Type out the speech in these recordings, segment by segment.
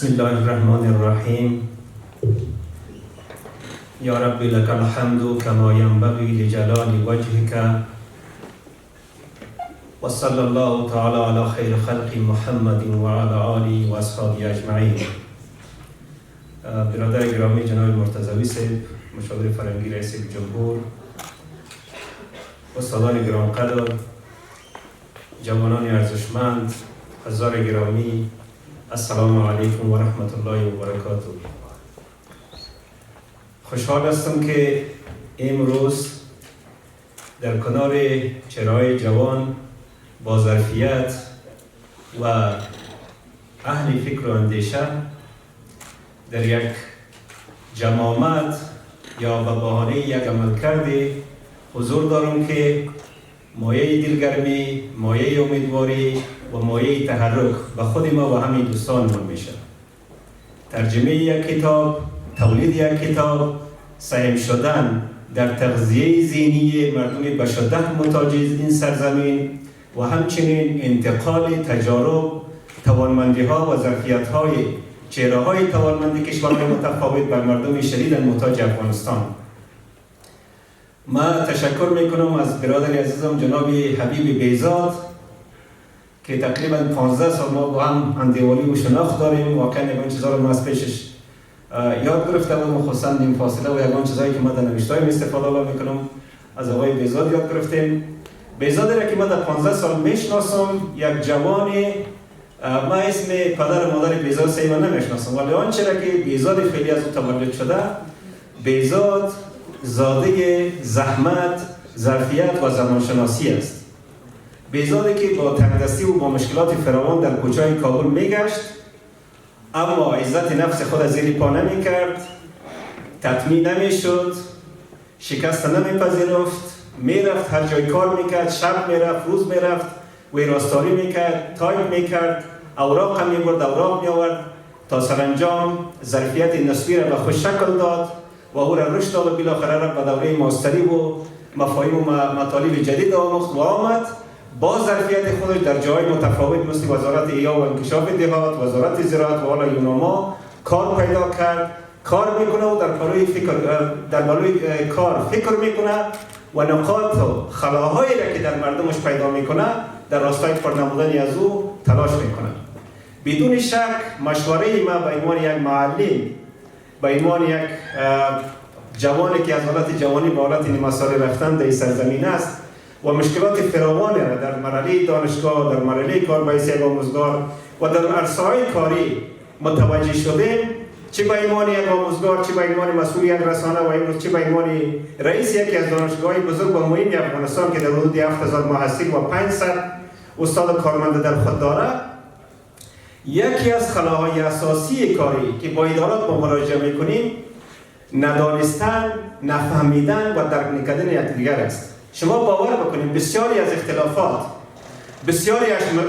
بسم الله الرحمن الرحیم. یا رب لك الحمد كما ينبغي لجلال وجهك و صلی الله تعالی علی خیر خلق محمد و علی آله و اصحابه اجمعین. برادر گرامی جناب مرتضوی صاحب، مشاور فرهنگی رئیس جمهور، استادان گرانقدر، جوانان ارزشمند، حضار گرامی، السلام علیکم و رحمت الله و برکاته. خوشحال هستم که امروز در کنار چهره‌های جوان با ظرفیت و اهل فکر و اندیشه در یک جماعت یا به بهانه یک عملکرد حضور دارم که مایه دلگرمی، مایه امیدواری و مایه تحرک به خود ما و همین دوستان ما میشه. ترجمه یک کتاب، تولید یک کتاب، سهم شدن در تغذیه ذهنی مردم به شدت محتاج این سرزمین و همچنین انتقال تجارب، توانمندی‌ها و ظرفیت‌های چهره‌های توانمند کشورهای متفاوت بر مردم شدیداً محتاج افغانستان. من تشکر میکنم از برادر عزیزم جناب حبیب بیزاد که تقریباً 15 سال ما با هم اندیوالی و شناخت داریم. واقعاً یکان چیزا رو ما از پیشش یاد گرفته بودم، خصوصاً این فاصله و یکان چیزایی که ما در نوشته‌هایم استفاده میکنم از آقای بیزاد یاد گرفتیم. بیزاد را که من در 15 سال میشناسم، یک جوان، ما اسم پدر و مادر بیزاد صحیح نمیشناسم، ولی آنچه را که بیزاد فعلی از او تولد شده، بیزاد زاده زحمت، ظرفیت و زمانشناسی است. بیزادی که با تنگدستی و با مشکلات فراوان در کوچه‌های کابل میگشت، اما عزت نفس خود از زیر پا نمیکرد، تطمیع نمیشد، شکست نمیپذیرفت، میرفت هر جای کار میکرد، شب میرفت، روز میرفت، ویراستاری میکرد، تایپ میکرد، اوراق هم میبرد، اوراق میآورد تا سرانجام ظرفیت نسبی را به خود شکل داد و او را رشد داد و بالاخره را به دوره ماستری و مفاهیم و مطالب جدید آموخت و آمد با ظرفیت خودش در جای متفاوت مثل وزارت احیا و انکشاف دهات، وزارت زراعت و حالا یوناما کار پیدا کرد. کار میکنه و در بالای کار فکر میکنه و نقاط و خلاهایی را که در مردمش پیدا میکنه در راستای پرنمودن از او تلاش میکنه. بدون شک مشوره ما به عنوان یک معلم، به عنوان یک جوانی که از حالت جوانی به حالت نیمه‌ساله رفتن در این سرزمین است و مشکلات فراوانی را در مرحله دانشگاه، در مرحله کار به حیث آموزگار و در عرصه‌های کاری متوجه شدیم، چه به عنوان یک آموزگار، چه به عنوان مسئول یک رسانه و امروز چه به عنوان رئیس یکی از دانشگاه‌های بزرگ و مهم افغانستان که در حدود 7000 محصل و 500 استاد کارمند در خود داره. یکی از خلاهای اساسی کاری که با ادارات با مراجعه میکنیم ندانستن، نفهمیدن و درک نکردن یکدیگر است. شما باور بکنید بسیاری از اختلافات، بسیاری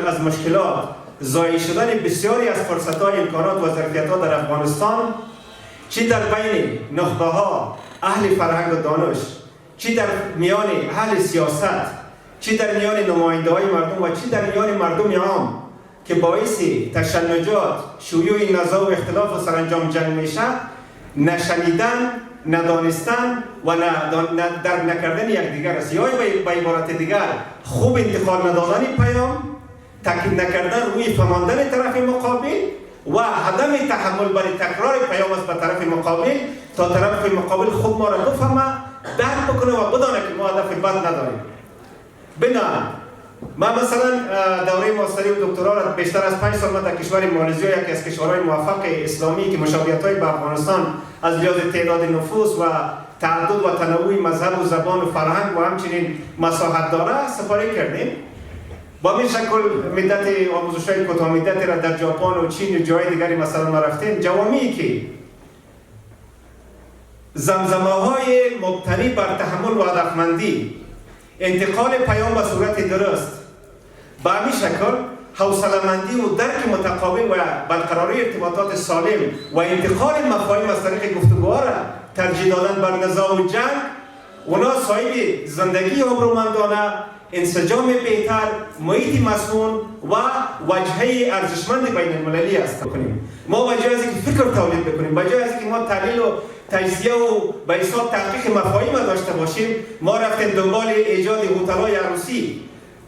از مشکلات، ضایع شدن بسیاری از فرصت‌های امکانات و ظرفیت‌ها در افغانستان، چی در بین نخبه‌ها، اهل فرهنگ و دانش، چی در میان اهل سیاست، چی در میان نماینده‌های مردم و چی در میان مردم عام که باعث تشنجات، شیوع نزاع و اختلاف و سرانجام جنگ میشه، نشنیدن، ندانستن و درک نکردن یکدیگر است. یا به عبارت دیگر خوب انتقال ندادن پیام، تاکید نکردن روی فهماندن طرف مقابل و عدم تحمل بر تکرار پیام است به طرف مقابل تا طرف مقابل خوب ما را بفهمه، درک بکنه و بدانه که ما هدف بد نداریم. بنابراین من مثلا دوره ماستری و دکترا را بیشتر از 5 سال در کشور مالزی، یکی از کشورهای موفق اسلامی که مشابهت‌های با افغانستان از لحاظ تعداد نفوس و تعدد و تنوع مذهب و زبان و فرهنگ و همچنین مساحت داره سفاری کردیم. با این شکل مدت آموزش‌های کوتاه مدتی را در ژاپن و چین و جای دیگری مثلا ما رفتیم. جوامی که زمزمه‌های مبتنی بر تحمل و هدفمندی، انتقال پیام به صورت درست، به همین شکل حوصله‌مندی و درک متقابل و برقراری ارتباطات سالم و انتقال مفاهیم از طریق گفتگوها را ترجیح دادن بر نزاع و جنگ، اونا صاحب زندگی آبرومندانه، انسجام بهتر، محیط مسئول و وجهه ارزشمند بین المللی است کنیم. ما به جای از اینکه فکر تولید بکنیم، به جای از اینکه ما تحلیل و تجزیه و به حساب تحقیق مفاهیم داشته باشیم، ما رفتیم دنبال ایجاد هتل‌های عروسی،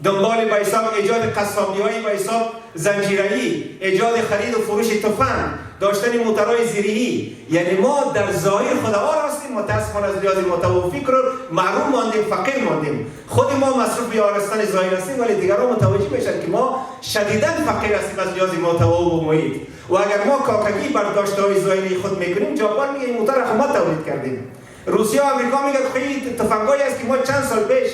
دنبال به حساب ایجاد قصابی‌های به حساب زنجیره‌ای، ایجاد خرید و فروش تفنگ، داشتن موترهای زیره‌ای. یعنی ما در ظاهر خودآور هستیم، متأسفانه از لحاظ متوفیق رو محروم ماندیم، فقیر ماندیم. خود ما مصروف به آرستن ظاهر هستیم، ولی دیگران متوجه میشن که ما شدیداً فقیر هستیم از لحاظ محتوا و محیط. و اگر ما کاکگی بر داشته‌های ظاهری خود میکنیم، ژاپن میگه این موتر خود ما تولید کردیم. روسیه و آمریکا میگه خیلی تفنگایی است که ما چند سال پیش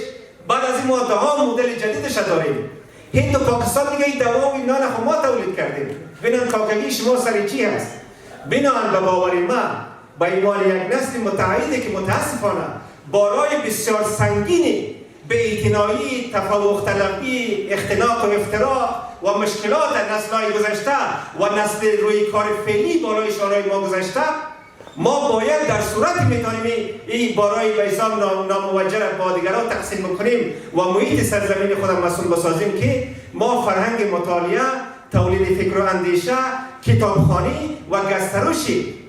بعد از این ما ده‌ها مدل جدیدش داریم. هند و پاکستان میگه این دوا و اینا خود ما تولید کردیم. ببینن کاکگی شما سر چی هست؟ بنان به باور ما به عنوان یک نسل متعهدی که متاسفانه بارای بسیار سنگینی به اعتنایی، تفوق طلبی، اختناق و افتراق و مشکلات نسل‌های گذشته و نسل روی کار فعلی بالای شورای ما گذشته، ما باید در صورت میتونیم این بارای به حساب ناموجه با دیگران تقسیم بکنیم و محیط سرزمین خودم مسئول بسازیم که ما فرهنگ مطالعه، تولید فکر و اندیشه، کتابخوانی و گسترش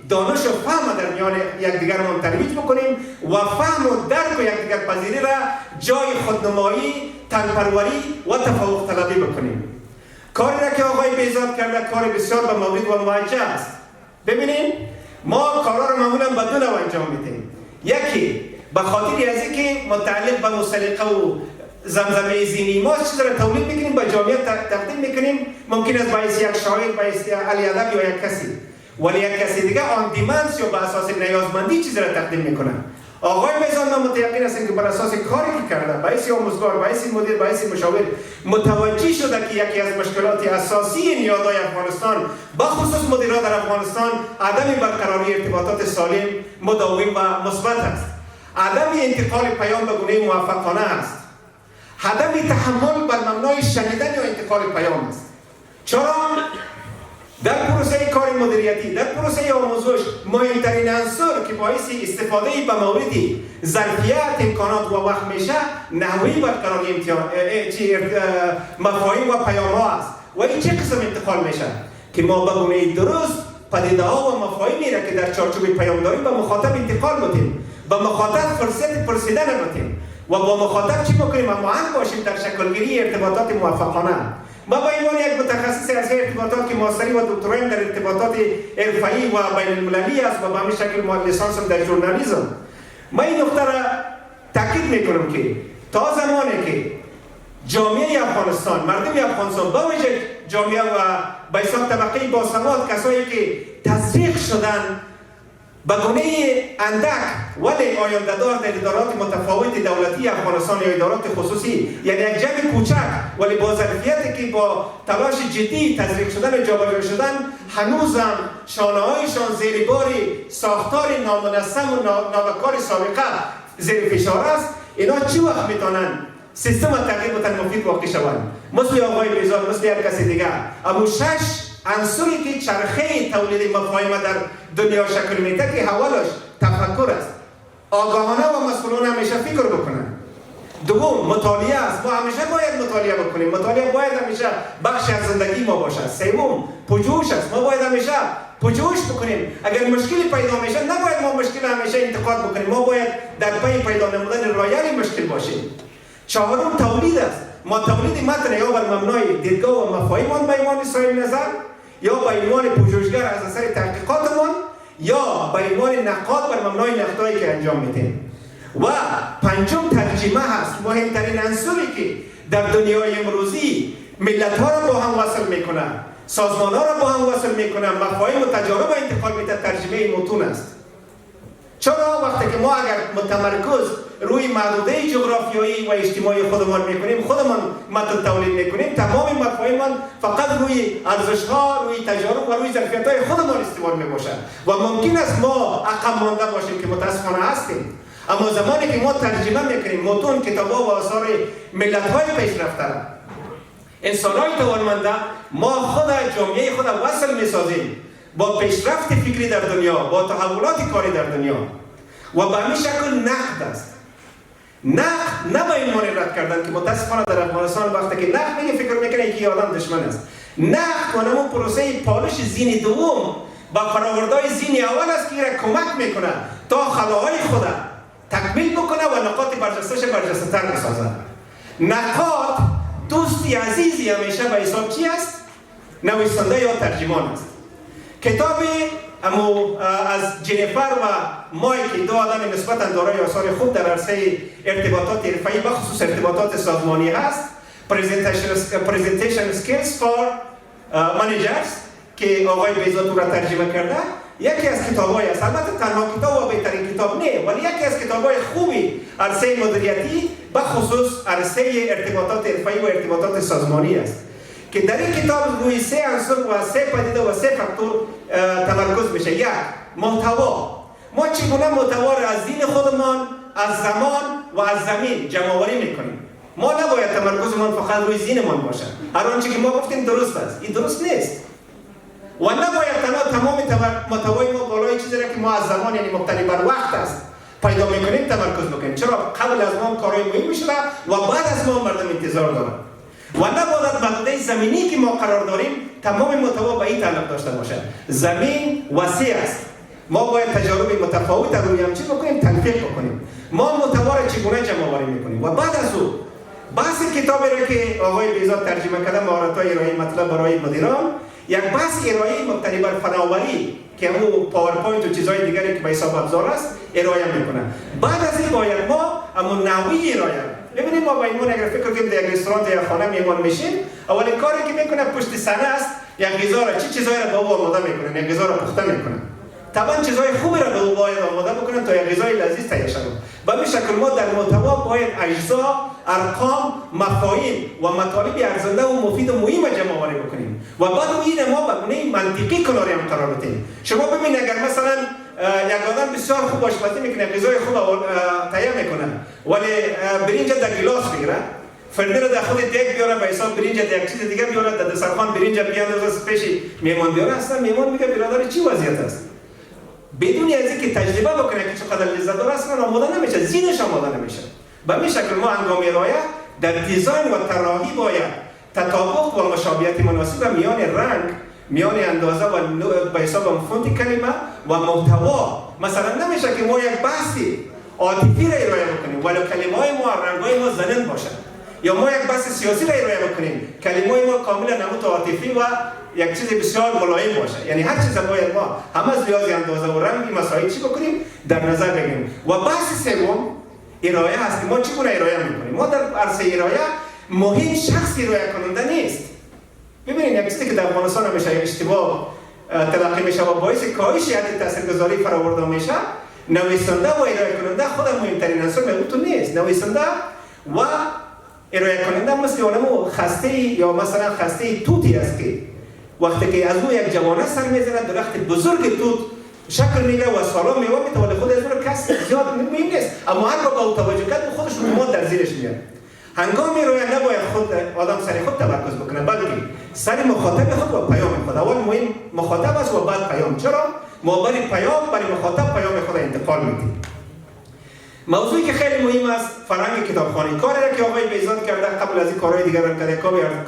دانش و فهم در میان یکدیگرمان ترویج بکنیم و فهم و درک و یکدیگر پذیری را جای خودنمایی، تنپروری و تفوق طلبی بکنیم. کاری را که آقای بیزاد کرده کار بسیار به مورد و موجه است. ببینیم ما کارا رو معمولا به دو نوع انجام میدیم. یکی به خاطر از اینکه متعلق به مسلقه و زمزمه ذهنی ما چیز را تولید میکنیم، به جامعه تقدیم میکنیم. ممکن است باعث یک شاعر، باعث علی ادب یا یک کسی، ولی یک کسی دیگه آن دیمانس یا به اساس نیازمندی چیز را تقدیم میکنه. آقای میزان ما متیقن هستیم که بر اساس کاری که کرده، باعث آموزگار، باعث مدیر، باعث مشاور متوجه شده که یکی از مشکلات اساسی نیازهای افغانستان، بخصوص مدیران در افغانستان، عدم برقراری ارتباطات سالم، مداوم و مثبت است. عدم انتقال پیام به گونه موفقانه است. عدم تحمل بر مبنای شنیدن و انتقال پیام است. چرا؟ در پروسه کار مدیریتی، در پروسه آموزش، مهمترین عنصر که باعث استفاده به موردی ظرفیت، امکانات و وقت میشه، نحوه برقراری مفاهیم و پیام ها است. و این چه قسم انتقال میشه؟ که ما به گونه درست پدیده ها و مفاهیمی را که در چارچوب پیام داریم به مخاطب انتقال بدیم، به مخاطب فرصت پرسیدن بدیم و با مخاطب چی بکنیم؟ ما هم باشیم در شکلگیری ارتباطات موفقانه. ما با عنوان یک متخصص از ارتباطات که ماستری و دکترایم در ارتباطات حرفه‌ای و بین المللی است و به همین شکل ما لیسانسم در ژورنالیسم، ما این نقطه را تاکید میکنم که تا زمانی که جامعه افغانستان، مردم افغانستان، با ویژه جامعه و به حساب طبقه باسواد، کسایی که تزریق شدن به گونه اندک ولی آینده‌دار در ادارات متفاوت دولتی افغانستان یا ادارات خصوصی، یعنی یک جمع کوچک ولی با ظرفیتی که با تلاش جدی تزریق شدن و جابجا شدن هنوزم شانه‌هایشان زیر بار ساختار نامنظم و نابکار سابقه زیر فشار است. اینا چی وقت میتونن سیستم تغییر بدن مفید واقع شوند؟ مثل آقای بیزاد، مثل هر کسی دیگر، اما 6 عنصری که چرخه تولید مفاهیم در دنیا شکل میده که اولش تفکر است. آگاهانه و مسئولانه همیشه فکر بکنن. دوم مطالعه است. ما همیشه باید مطالعه بکنیم. مطالعه باید همیشه بخشی از زندگی ما باشد. سوم پژوهش است. ما باید همیشه پژوهش بکنیم. اگر مشکلی پیدا میشه نباید ما مشکل همیشه انتقاد بکنیم. ما باید در پی پیدا نمودن رایل مشکل باشیم. چهارم تولید است. ما تولید متن یا بر مبنای دیدگاه و مفاهیم به عنوان صاحب نظر، یا به عنوان پژوهشگر از اثر تحقیقاتمان، یا به عنوان نقاد بر مبنای نقدایی که انجام میدیم. و پنجم ترجمه هست. مهمترین عنصری که در دنیای امروزی ملت ها را با هم وصل میکنه، سازمان ها را با هم وصل میکنه، مفاهیم و تجارب انتقال میده، ترجمه متون است. چرا وقتی که ما اگر متمرکز روی محدوده جغرافیایی و اجتماعی خودمان میکنیم، خودمان متن تولید میکنیم، تمام مفاهیمان فقط روی ارزش‌ها، روی تجارب و روی ظرفیت‌های خودمان استوار میباشد و ممکن است ما عقب مانده باشیم که متاسفانه هستیم. اما زمانی که ما ترجمه میکنیم متون، کتاب‌ها و آثار ملت‌های پیشرفته، انسان‌های توانمنده، ما خود جامعه خود وصل میسازیم با پیشرفت فکری در دنیا، با تحولات کاری در دنیا و به همین شکل نقد است. نقد نباید ما رد کردن که متاسفانه در افغانستان وقتی که نقد میگه فکر میکنه که آدم دشمن است. نقد و نمون پروسه پالش زین دوم با فراوردهای زین اول است که را کمک میکنه تا خلاهای خود تکمیل بکنه و نقاط برجسته‌اش برجسته تر بسازه. نقاد دوستی عزیزی همیشه به حساب چی است؟ نویسنده یا ترجمان است. کتاب از جنیفر و مایک، دو آدم نسبتا دارای آثار خوب در عرصه ارتباطات حرفه‌ای بخصوص ارتباطات سازمانی هست، Presentation Skills for Managers که آقای بیزاد او را ترجمه کرده. یکی از کتاب‌های است، البته تنها کتاب و بهترین کتاب نه، ولی یکی از کتاب‌های خوبی عرصه مدیریتی بخصوص عرصه ارتباطات حرفه‌ای و ارتباطات سازمانی است که در این کتاب روی 3 عنصر و 3 پدیده و 3 فاکتور تمرکز میشه. یک، محتوا. ما چگونه محتوا را از دین خودمان، از زمان و از زمین جمع‌آوری میکنیم. ما نباید تمرکزمان فقط روی ذهنمان باشد. هر آنچه که ما گفتیم درست است، این درست نیست. و نباید تمام محتوای ما بالای چیزی را که ما از زمان، یعنی مبتنی بر وقت است، پیدا میکنیم تمرکز بکنیم. چرا قبل از ما کارهای مهم میشه و بعد از ما مردم انتظار دارن. و نباید محدوده زمینی که ما قرار داریم تمام محتوا به این تعلق داشته باشد. زمین وسیع است. ما باید تجارب متفاوت روی هم چی بکنیم، تلفیق بکنیم. ما محتوا را چگونه جمع آوری میکنیم و بعد از او بحث کتابی را که آقای بیزاد ترجمه کرده، مهارت‌های ارائه مطلب برای مدیران، یک بحث ارائه مبتنی بر فناوری که همون پاورپوینت و چیزهای دیگری که به حساب ابزار است ارائه میکنه. بعد از این باید ما همون نوعی ارائه ببینیم. ما با این اگر فکر کنیم در یک رستوران یا خانه میهمان میشیم، اولین کاری که میکنه پشت صحنه است یک غذا را چیزایی را به او آماده میکنه، یک غذا را پخته میکنه. طبعا چیزهای خوبی را به او باید آماده بکنن تا یک غذای لذیذ تهیه شود. به همین شکل ما در محتوا باید اجزا، ارقام، مفاهیم و مطالب ارزنده و مفید و مهم جمع آوری بکنیم و بعد این ما به گونه منطقی کنار هم قرار بدیم. شما ببینید اگر مثلا یک آدم بسیار خوب آشپزی میکنه، غذای خوب تهیه میکنه، ولی برنج در گلاس بگیره، فرنه را در خود دیگ بیاره، به حساب برنج در یک چیز دیگه بیاره، در دسترخوان برنج بیاندازه پیش میهمان بیاره، اصلا میهمان میگه برادر چی وضعیت است؟ بدون از اینکه تجربه بکنه که چقدر لذت داره اصلا آماده نمیشه، ذهنش آماده نمیشه. به همین شکل ما هنگام ارائه در دیزاین و طراحی باید تطابق و مشابهت مناسب میان رنگ، میان اندازه و به حساب فونت کلمه و محتوا. مثلا نمیشه که ما یک بحثی عاطفی را ارائه بکنیم ولی کلمه‌های ما، رنگ‌های ما زننده باشد، یا ما یک بحث سیاسی را ارائه بکنیم کلمه‌های ما کاملا نمود عاطفی و یک چیز بسیار ملایم باشه. یعنی هر چیز باید ما هم از لحاظ اندازه و رنگ مسائل چی بکنیم در نظر بگیریم. و بحث سوم ارائه هست که ما چگونه ارائه میکنیم. ما در عرصه ارائه مهم شخص ارائه کننده نیست. ببینید یک چیزی که در افغانستان همیشه اشتباه تلقی میشه و باعث کاهش حد تاثیرگذاری فراورده میشه، نویسنده و ارائه کننده خود مهمترین عنصر تو نیست. نویسنده و ارائه کننده مثل اونمو خسته یا مثلا خسته توتی است که وقتی که از او یک جوانه سر میزنه درخت بزرگ توت شکل میگیره و سالم میوه میده ولی خود از اون کس زیاد مهم نیست، اما هر با او توجه کرد خودش رو در زیرش میاد. هنگام ارائه نباید خود آدم سر خود تمرکز بکنه بلکه سر مخاطب خود و پیام خود. اول مهم مخاطب است و بعد پیام. چرا؟ ما برای پیام برای مخاطب پیام خود انتقال میدیم. موضوعی که خیلی مهم است فرهنگ کتابخوانی، کاری را که آقای بیزاد کرده قبل از این کارهای دیگر را کرده،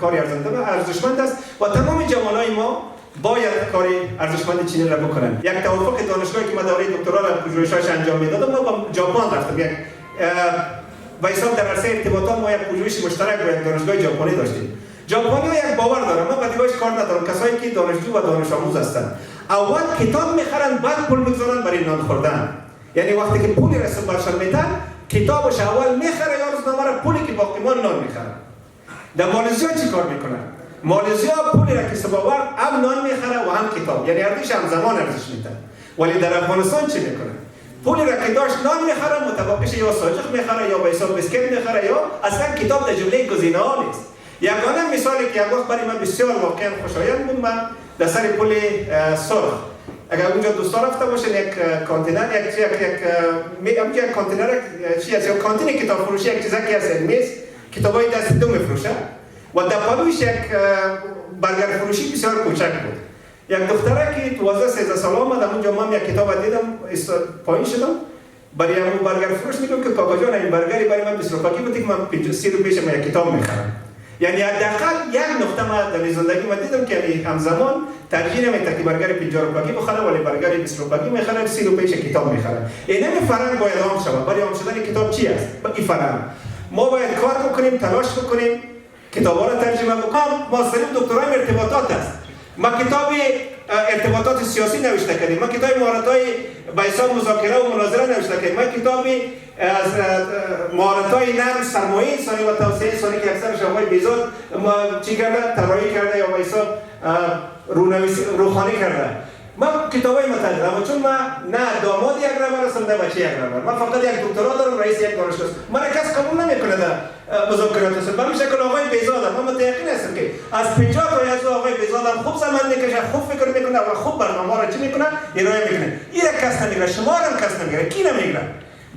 کاری ارزنده و ارزشمند است و تمام جوانای ما باید کاری ارزشمند چنین را بکنن. یک توافق دانشگاهی که من دوره دکترا را پژوهشش انجام میدادم، ما با ژاپن رفتم. یک و حساب در عرصه ارتباطات ما یک پژوهش مشترک با یک دانشگاه ژاپنی داشتیم. ژاپنی‌ها یک باور دارن، من با دیگه‌اش کار ندارم، کسایی که دانشجو و دانش آموز هستند اول کتاب میخرن بعد پول میگذارن برای نان خوردن. یعنی وقتی که پولی رسم برشان میتن کتابش اول میخره یا روزنامه را، پولی که باقی مان نان میخره. در مالزیا چی کار میکنن؟ مالزیا پولی را که سباور هم نان میخره و هم کتاب، یعنی هردیش هم زمان ارزش میتن. ولی در افغانستان چی میکنن؟ پولی را که داشت نان میخره متوقعش یا ساجق میخره یا به حساب بسکت میخره یا اصلا کتاب در جمله گزینه ها نیست. یگانه مثالی که یک وقت برای من بسیار واقعا خوشایند بود، من در سر پل سرخ اگر اونجا دوستا رفته باشن یک کانتینر یک کانتینر چی است، یک کانتین کتاب فروشی یک چیزی که از میز کتابای دست دو میفروشه و در پلوش یک برگر فروشی بسیار کوچک بود. یک دختره که 12-13 ساله آمد اونجا، من یک کتاب دیدم پایین شدم برای همون برگر فروش میگم که کاکا جان این برگری برای من 20 روپیه بده که من 30 روپیش من کتاب میخرم. یعنی حداقل یک نقطه ما در زندگی ما دیدم که همزمان ترجیح نمیدم که برگر 50 روپیه بخرم ولی برگر 20 روپیه میخرم 30 روپیش کتاب میخرم. این فرهنگ باید عام شود. برای عام شدن کتاب چی است؟ این فرهنگ ما باید کار بکنیم، تلاش بکنیم، کتابا را ترجمه بکنم. ماستر دکترای ارتباطات است. ما کتاب ارتباطات سیاسی نوشته کردیم، ما کتاب مهارت‌های به حساب مذاکره و مناظره نوشته کردیم، ما کتاب از مهارت‌های نرم سرمایه انسانی و توسعه انسانی که اکثرش آقای بیزاد چی کرده؟ طراحی کرده یا به حساب روخانی کرده. من کتابای مطالعه دارم چون من نه داماد یک رهبر هستم نه بچه یک رهبر. من فقط یک دکترا دارم، رئیس یک دانشگاه هستم. من کس قبول نمیکنه در مذاکرات هستم. من میشه که آقای بیزاد من متأکد هستم که از 50 تا از آقای بیزاد خوب زمان میکشه، خوب فکر میکنه و خوب برنامه را چی میکنه ارائه میکنه. این کس نمیگیره، شما هم کس نمیگیره، کی نمیگیره.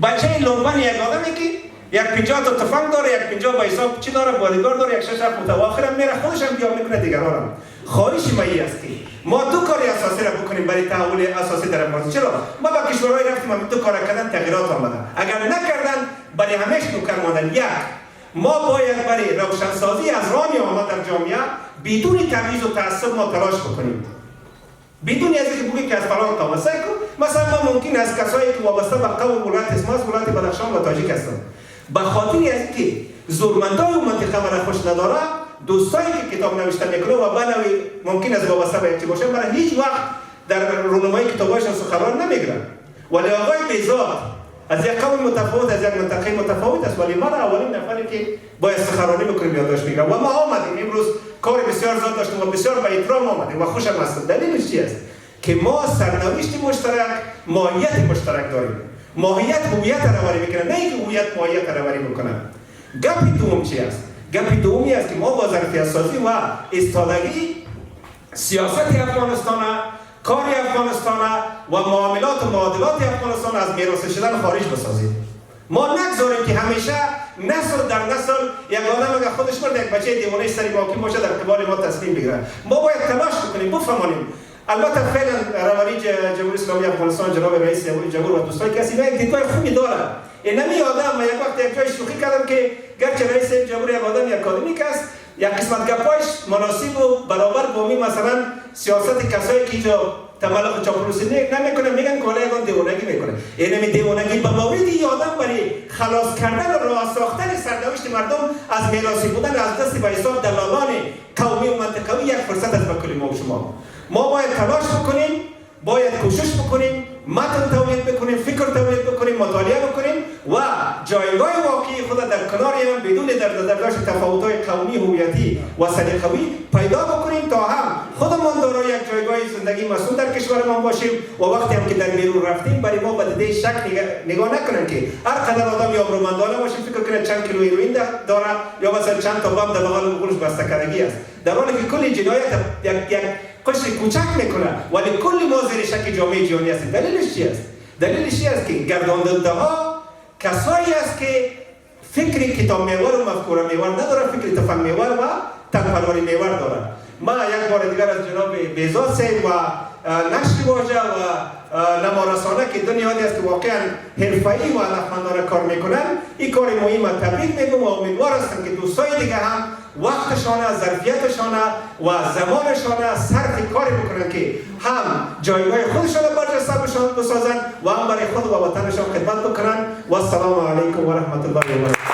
بچه لومبن یک آدمی که یک 50 تا تفنگ داره، یک 50 با حساب چی داره، بادیگارد داره، یک 6 متواخر هم میره خودش هم بیا میکنه دیگران هم. خواهش ما این است که ما دو کاری اساسی را بکنیم برای تحول اساسی در افغانستان. چرا ما با کشورهای رفتیم دو کار کردن تغییرات آمده. اگر نکردن برای همیشه نوکر ماندن. یک ما باید برای روشنسازی از رامی آمد در جامعه بدون تمیز و تعصب ما تلاش بکنیم. بدون از اینکه بگیم که از فلان قوم است. مثلا ما ممکن است کسایی که وابسته به قوم ولایت اسماس ولایت بدخشان و تاجیک هستند به خاطر از اینکه زورمندای اون منطقه را خوش نداره دوستایی که کتاب نوشته میکنه و بنوی ممکن است وابسته به یکی باشه برای هیچ وقت در رونمایی کتاباشون سخنرانی نمیگیرن. ولی آقای بیزاد از یک قوم متفاوت از یک منطقه متفاوت است ولی من اولین نفری که باید سخنرانی بکنیم یادداشت میگیرم و ما آمدیم امروز کار بسیار زیاد داشتیم و بسیار با احترام آمدیم و خوشم است. دلیلش چی است؟ که ما سرنوشت مشترک، ماهیت مشترک داریم. ماهیت هویت رواری میکنه، نه اینکه هویت ماهیت رواری میکنه. گپ دوم چی است؟ گپ دومی است که ما با ظرفیت سازی و استادگی سیاست افغانستان، کار افغانستان و معاملات و معادلات افغانستان از میراث شدن خارج بسازیم. ما نگذاریم که همیشه نسل در نسل یک آدم اگر خودش مرد یک بچه دیوانه سری باقی باشه در قبال ما تصمیم بگیره. ما باید تلاش بکنیم بفهمانیم. البته فعلا روانی جمهوری اسلامی افغانستان جناب رئیس جمهور و دوستای کسی یک دیدگاه خوبی داره. اینمی آدم یک وقت یک جای شوخی کردم که گرچه رئیس جمهور یک آدم اکادمیک است یک قسمت گپایش مناسب و برابر با می مثلا سیاست کسایی که اینجا تملق چاپلوسی نمیکنه میگن که ولی اون دیوانگی میکنه. اینمی دیوانگی به مورد این آدم برای خلاص کردن و راه ساختن سرنوشت مردم از میراثی بودن از دست به حساب دلالان قومی و منطقوی یک فرصت است به کل ما و شما. ما باید تلاش بکنیم، باید کوشش بکنیم، متن تولید بکنیم، فکر تولید بکنیم، مطالعه بکنیم و جایگاه واقعی خود در کنار هم بدون درداشت تفاوت‌های قومی هویتی و سلیقه‌ای پیدا بکنیم تا هم خودمان دارای یک جایگاه زندگی مسئول در کشورمان باشیم و وقتی هم که در بیرون رفتیم برای ما به شک نگاه نکنن که هر قدر آدم یا برومندانه باشیم فکر کنه چند کیلو هیروئین داره یا مثلا چند تا بم در بغل بغلش بسته‌کردگی است. در حالی که کل جنایت یک قشر کوچک میکنه ولی کلی ما زیر شک جامعه جهانی هستیم. دلیلش چی است؟ دلیلش چی است که گرداننده ها کسایی است که فکر کتاب محور و مفکوره محور نداره، فکر تفنگ محور و تنپروری محور داره. ما یک بار دیگر از جناب بیزاد صاحب و نشر واژه و نمارسانه که دنیایی است که واقعا حرفه‌ای و هدفمندانه کار میکنن این کار مهم تبریک میگم و امیدوار هستم که دوستای دیگه هم وقتشان، ظرفیتشان و زمانشان صرف کاری بکنن که هم جایگاه خودشان برجسته بسازن و هم برای خود و وطنشان خدمت بکنن. و السلام علیکم و رحمت الله و برکاته.